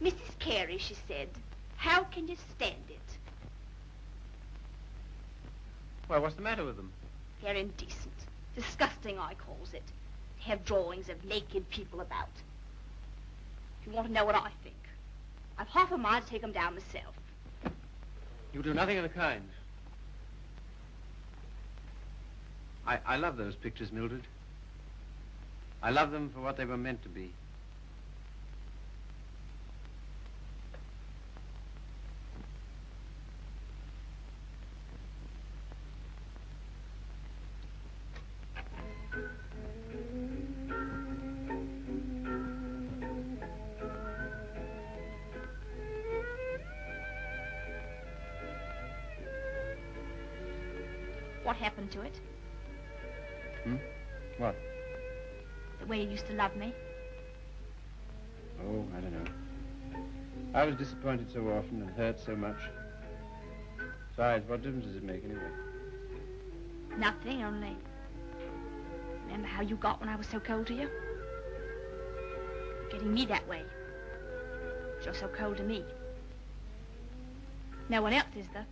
Mrs. Carey, she said, how can you stand it? Well, what's the matter with them? They're indecent. Disgusting, I calls it. To have drawings of naked people about. If you want to know what I think, I've half a mind to take them down myself. You do nothing of the kind. I love those pictures, Mildred. I love them for what they were meant to be. What happened to it? What? The way you used to love me? Oh, I don't know. I was disappointed so often and hurt so much. Besides, what difference does it make anyway? Nothing, only... Remember how you got when I was so cold to you? Getting me that way. You're so cold to me. No one else is, though.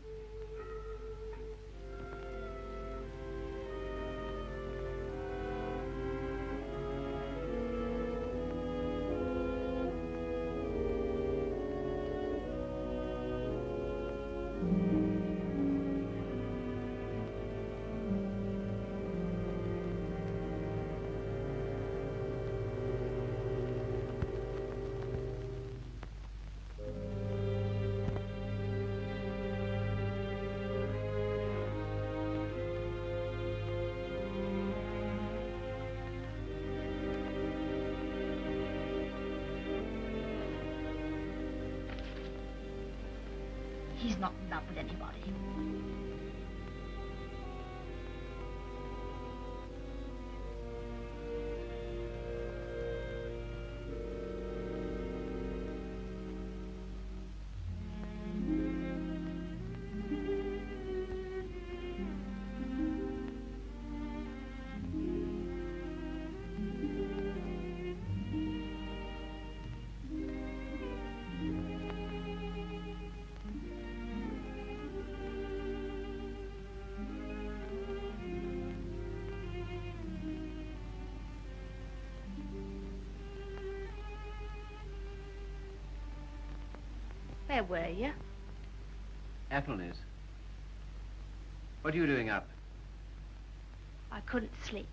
He's not in love with anybody. Where were you? Appleneys. What are you doing up? I couldn't sleep.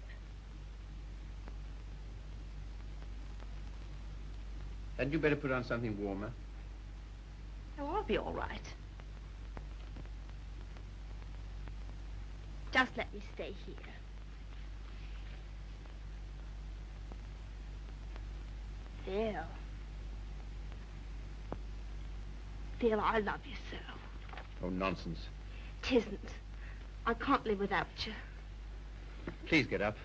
Hadn't you better put on something warmer? Oh, I'll be all right. Just let me stay here. Phil. Phil, I love you so. Oh, nonsense. 'Tisn't. I can't live without you. Please get up.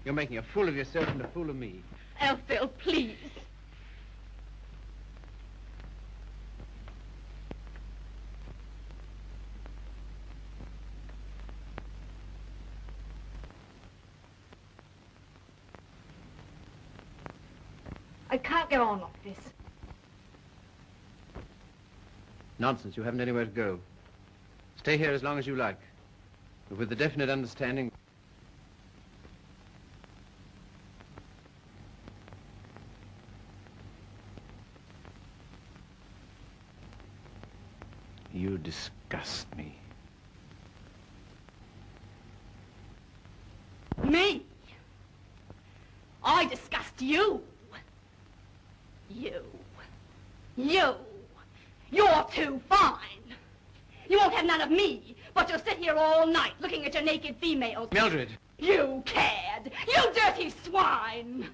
You're making a fool of yourself and a fool of me. Oh, Phil, please. I can't go on like this. Nonsense. You haven't anywhere to go. Stay here as long as you like, but with the definite understanding... You disgust me. Me? I disgust you. You. You're too fine. You won't have none of me, but you'll sit here all night looking at your naked females. Mildred! You cad! You dirty swine!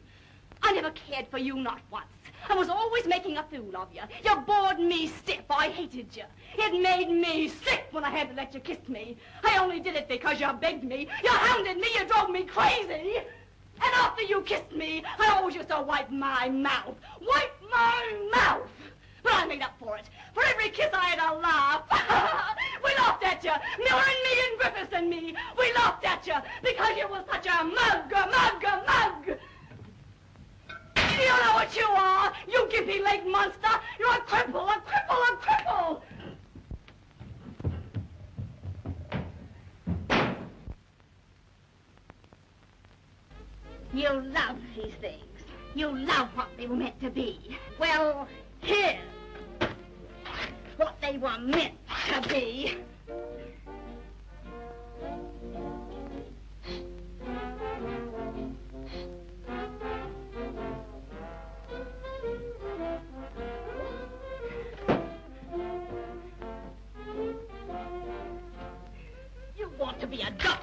I never cared for you, not once. I was always making a fool of you. You bored me stiff. I hated you. It made me sick when I had to let you kiss me. I only did it because you begged me. You hounded me. You drove me crazy. And after you kissed me, I always used to wipe my mouth. Wipe my mouth! But I made up for it. For every kiss I had a laugh. We laughed at you. Miller and me and Griffiths and me. We laughed at you because you was such a mug. what you are! You gimpy leg monster! You're a cripple, a cripple, a cripple! You love these things. You love what they were meant to be. Well, here's what they were meant to be. You want to be a doctor.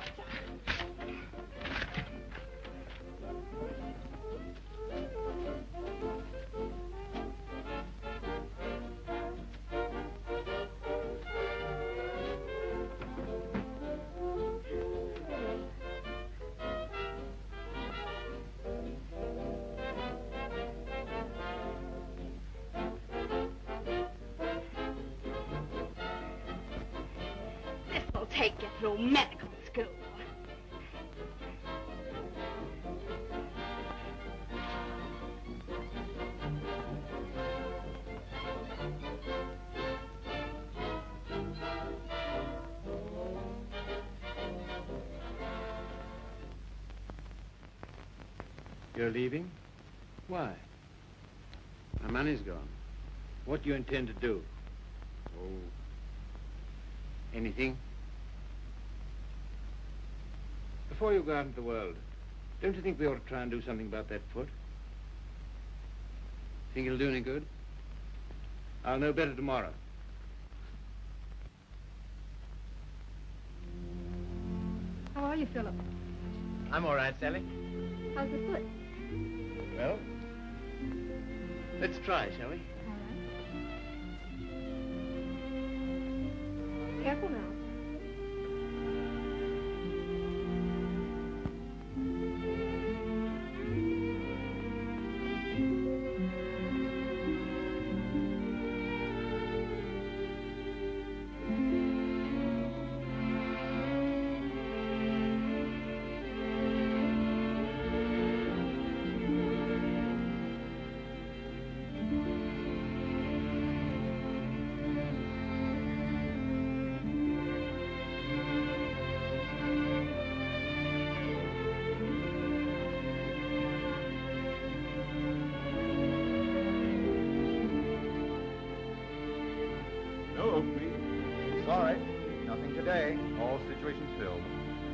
Take you through medical school. You're leaving? Why? My money's gone. What do you intend to do? Oh, anything? Before you go out into the world, don't you think we ought to try and do something about that foot? Think it'll do any good? I'll know better tomorrow. How are you, Philip? I'm all right, Sally. How's the foot? Well, let's try, shall we? Careful now.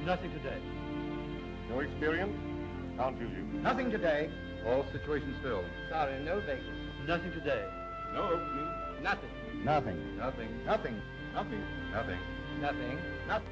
Nothing today. No experience? Can't use you. Nothing today. All situations filled. Sorry, no vacancy. Nothing today. No opening. Nothing. Nothing. Nothing. Nothing. Nothing. Nothing. Nothing. Nothing.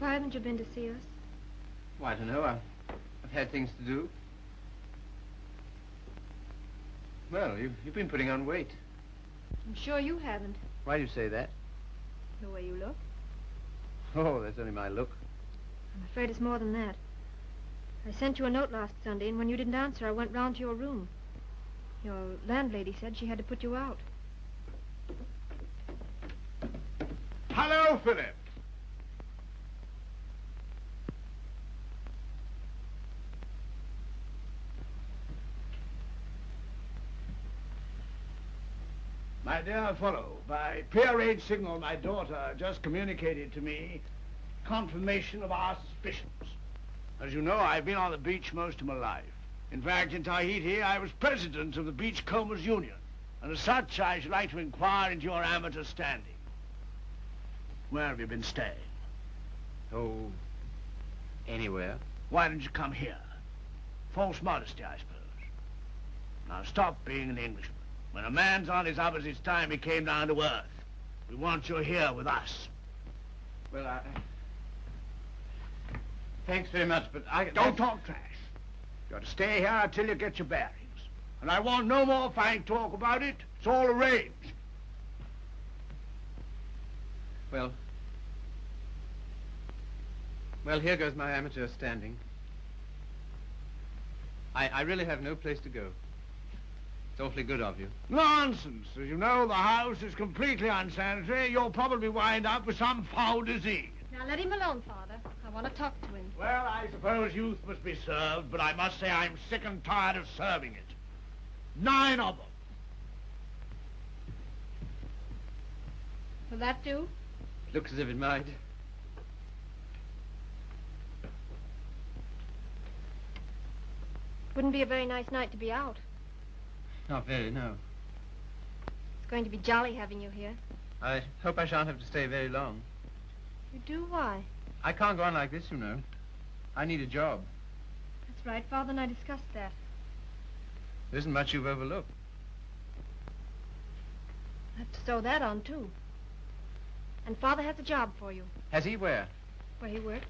Why haven't you been to see us? Well, I don't know. I've had things to do. Well, you've been putting on weight. I'm sure you haven't. Why do you say that? The way you look. Oh, that's only my look. I'm afraid it's more than that. I sent you a note last Sunday, and when you didn't answer, I went round to your room. Your landlady said she had to put you out. Hello, Philip. My dear fellow, by prearranged signal, my daughter just communicated to me confirmation of our suspicions. As you know, I've been on the beach most of my life. In fact, in Tahiti, I was president of the Beachcombers Union, and as such, I should like to inquire into your amateur standing. Where have you been staying? Oh, Anywhere. Why didn't you come here? False modesty, I suppose. Now stop being an Englishman. When a man's on his up, it's time he came down to earth. We want you here with us. Well, thanks very much, but I... Don't talk trash. You got to stay here until you get your bearings. And I want no more fine talk about it. It's all arranged. Well, here goes my amateur standing. I really have no place to go. It's awfully good of you. Nonsense. As you know, the house is completely unsanitary. You'll probably wind up with some foul disease. Now let him alone, Father. I want to talk to him. Well, I suppose youth must be served, but I must say I'm sick and tired of serving it. 9 of them. Will that do? Looks as if it might. Wouldn't be a very nice night to be out. Not very, no. It's going to be jolly having you here. I hope I shan't have to stay very long. You do? Why? I can't go on like this, you know. I need a job. That's right. Father and I discussed that. There isn't much you've overlooked. I have to sew that on, too. And Father has a job for you. Has he? Where? Where he works.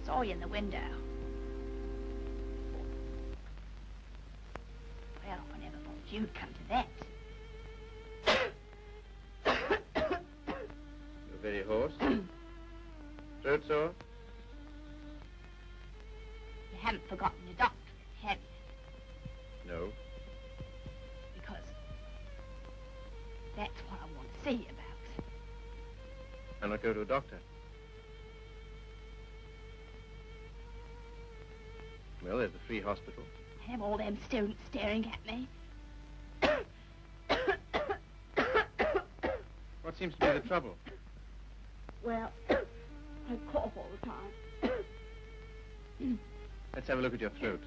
Saw you in the window. Well, I never thought you'd come to that. You're very hoarse. Throat sore? You haven't forgotten your doctor, have you? No. Because that's what I want to see you about. I'll not go to a doctor. Well, there's the free hospital. Have all them students staring at me. What seems to be the trouble? Well, I cough all the time. Let's have a look at your throat.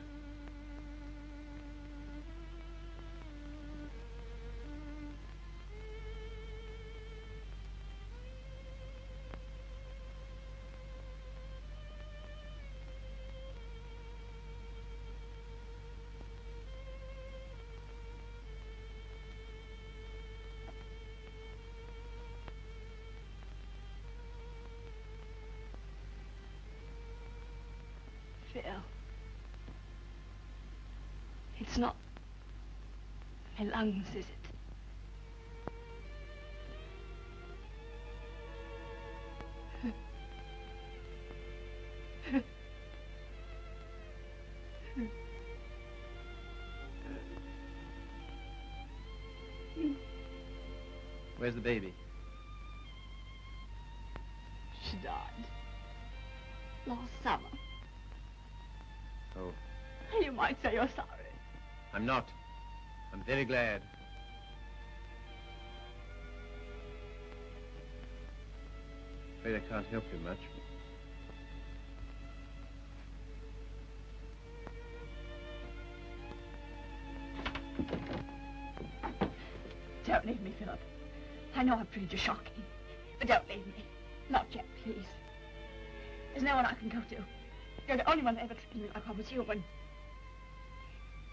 Phil, it's not my lungs, is it? Where's the baby? She died last summer. Oh. You might say you're sorry. I'm not. I'm very glad. Afraid I can't help you much. Don't leave me, Philip. I know I've treated you shocking, but don't leave me. Not yet, please. There's no one I can go to. You're the only one that ever treated me like I was human.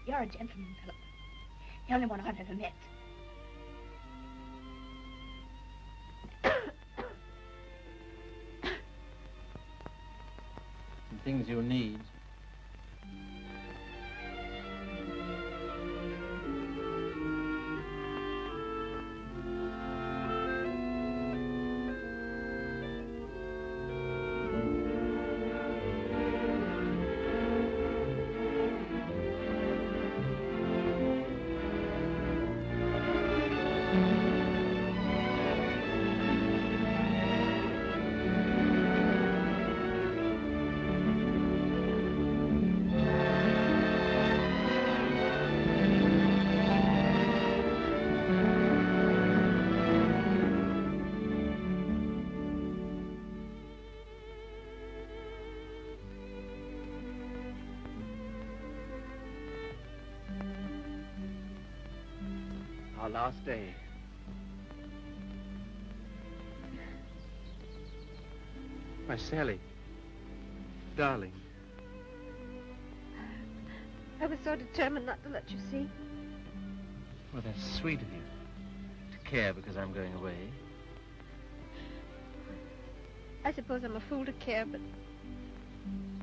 You're a gentleman, Philip. The only one I've ever met. Some things you'll need. Our last day. My Sally. Darling. I was so determined not to let you see. Well, that's sweet of you. To care because I'm going away. I suppose I'm a fool to care, but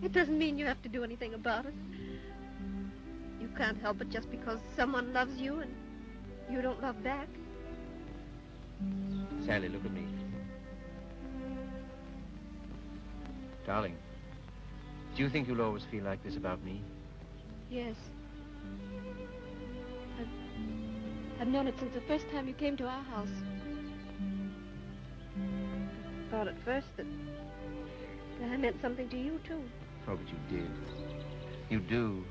it doesn't mean you have to do anything about it. You can't help it just because someone loves you and you don't love back. Sally, look at me. Darling, do you think you'll always feel like this about me? Yes. I've known it since the first time you came to our house. I thought at first that I meant something to you, too. Oh, but you did. You do.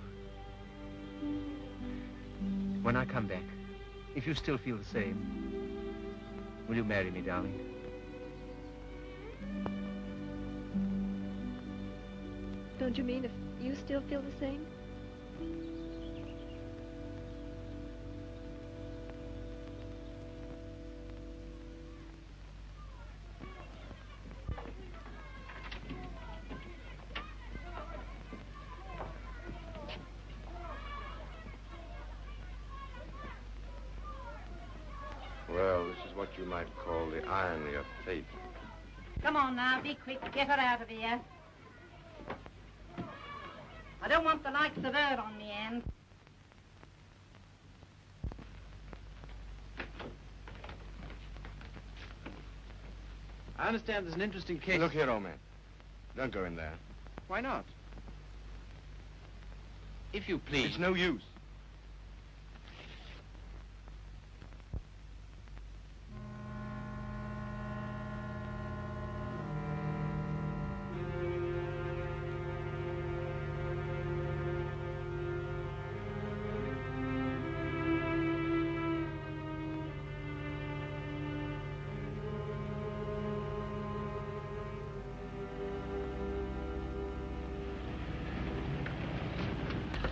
When I come back, if you still feel the same, will you marry me, darling? Don't you mean if you still feel the same? Well, this is what you might call the irony of fate. Come on now, be quick. Get her out of here. I don't want the likes of her on the end. I understand there's an interesting case. Look here, old man. Don't go in there. Why not? If you please. It's no use.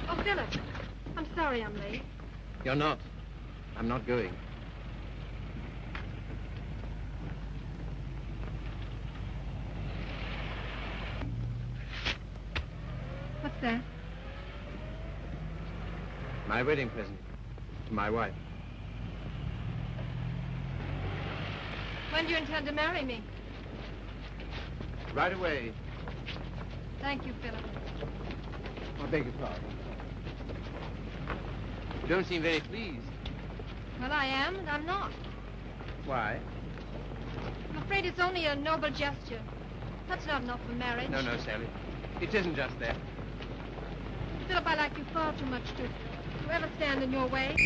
Oh, Philip, I'm sorry I'm late. You're not. I'm not going. What's that? My wedding present to my wife. When do you intend to marry me? Right away. Thank you, Philip. I beg your pardon. You don't seem very pleased. Well, I am, and I'm not. Why? I'm afraid it's only a noble gesture. That's not enough for marriage. No, Sally. It isn't just that. Philip, I like you far too much to ever stand in your way.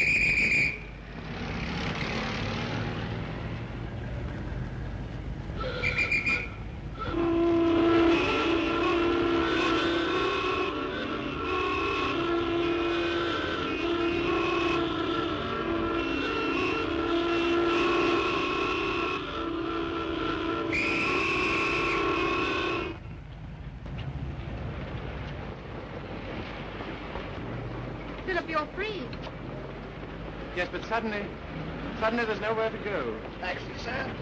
Philip, you're free. Yes, but suddenly there's nowhere to go. Taxi, sir?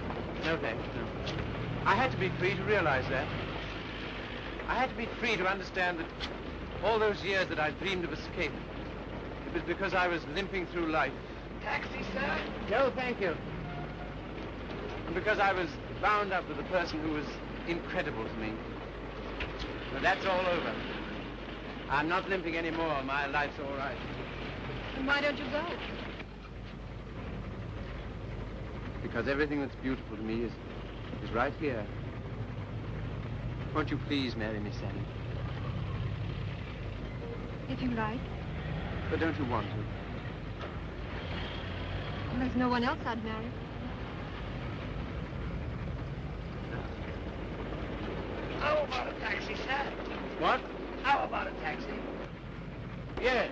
No, thanks, no. I had to be free to realize that. I had to be free to understand that all those years that I dreamed of escape, it was because I was limping through life. Taxi, sir? No, thank you. And because I was bound up with a person who was incredible to me. But that's all over. I'm not limping anymore. My life's all right. And why don't you go? Because everything that's beautiful to me is right here. Won't you please marry me, Sally? If you like. But don't you want to? Well, there's no one else I'd marry. How about a taxi, sir? What? How about a taxi? Yes.